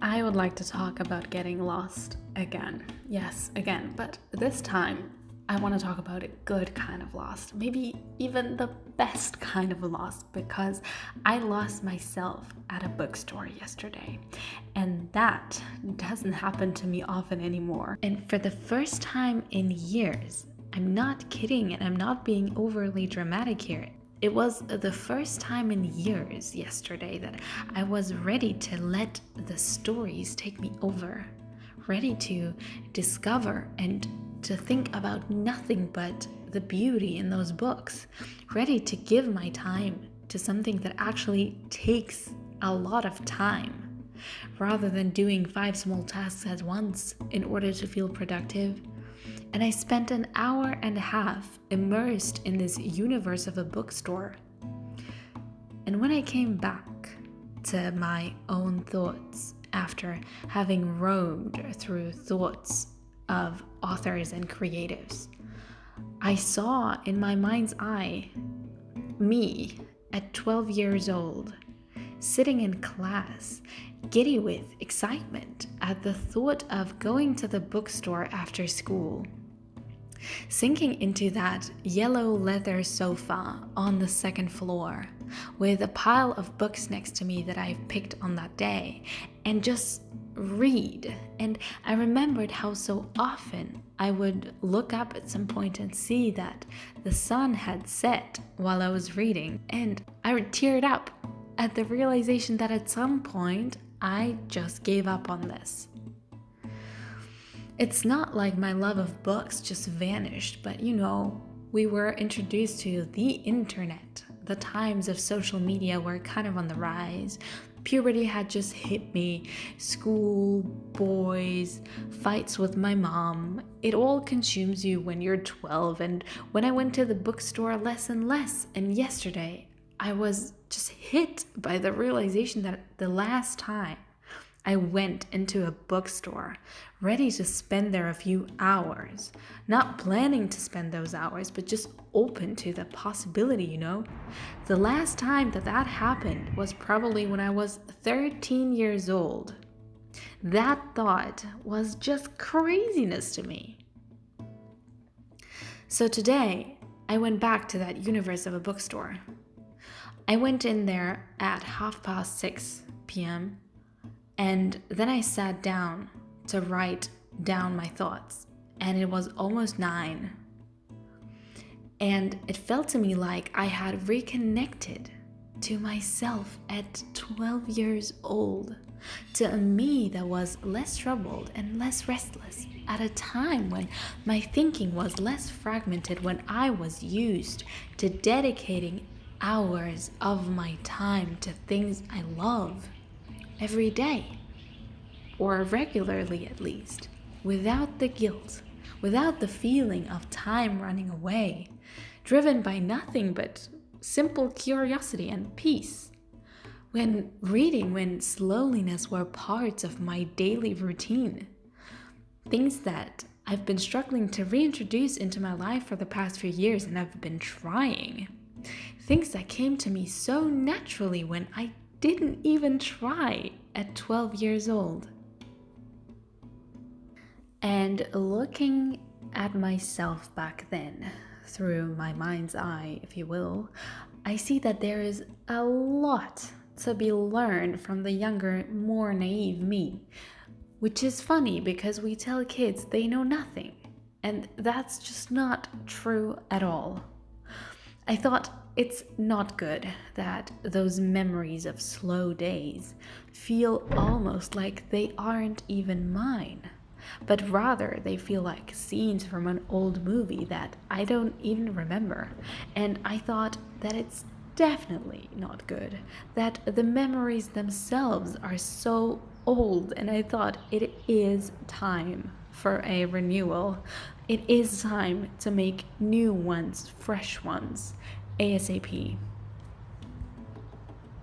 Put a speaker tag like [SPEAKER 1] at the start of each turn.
[SPEAKER 1] I would like to talk about getting lost again. Yes, again, but this time I want to talk about a good kind of lost. Maybe even the best kind of lost, because I lost myself at a bookstore yesterday. And that doesn't happen to me often anymore. And for the first time in years, I'm not kidding and I'm not being overly dramatic here. It was the first time in years yesterday that I was ready to let the stories take me over, ready to discover and to think about nothing but the beauty in those books, ready to give my time to something that actually takes a lot of time, rather than doing 5 small tasks at once in order to feel productive. And I spent an hour and a half immersed in this universe of a bookstore. And when I came back to my own thoughts after having roamed through thoughts of authors and creatives, I saw in my mind's eye me at 12 years old, sitting in class, giddy with excitement at the thought of going to the bookstore after school, sinking into that yellow leather sofa on the second floor with a pile of books next to me that I've picked on that day, and just read. And I remembered how so often I would look up at some point and see that the sun had set while I was reading, and I teared up at the realization that at some point I just gave up on this. It's not like my love of books just vanished, but we were introduced to the internet. The times of social media were kind of on the rise. Puberty had just hit me, school, boys, fights with my mom. It all consumes you when you're 12, and when I went to the bookstore, less and less. And yesterday, I was just hit by the realization that the last time I went into a bookstore, ready to spend there a few hours, not planning to spend those hours, but just open to the possibility, The last time that happened was probably when I was 13 years old. That thought was just craziness to me. So today, I went back to that universe of a bookstore. I went in there at 6:30 p.m. And then I sat down to write down my thoughts, and it was almost 9. And it felt to me like I had reconnected to myself at 12 years old, to a me that was less troubled and less restless, at a time when my thinking was less fragmented, when I was used to dedicating hours of my time to things I love every day, or regularly at least, without the guilt, without the feeling of time running away, driven by nothing but simple curiosity and peace. When slowness were parts of my daily routine, things that I've been struggling to reintroduce into my life for the past few years, and I've been trying. Things that came to me so naturally when I didn't even try at 12 years old. And looking at myself back then, through my mind's eye, if you will, I see that there is a lot to be learned from the younger, more naive me, which is funny because we tell kids they know nothing, and that's just not true at all. I thought it's not good that those memories of slow days feel almost like they aren't even mine, but rather they feel like scenes from an old movie that I don't even remember. And I thought that it's definitely not good, that the memories themselves are so old, and I thought it is time for a renewal. It is time to make new ones, fresh ones, ASAP.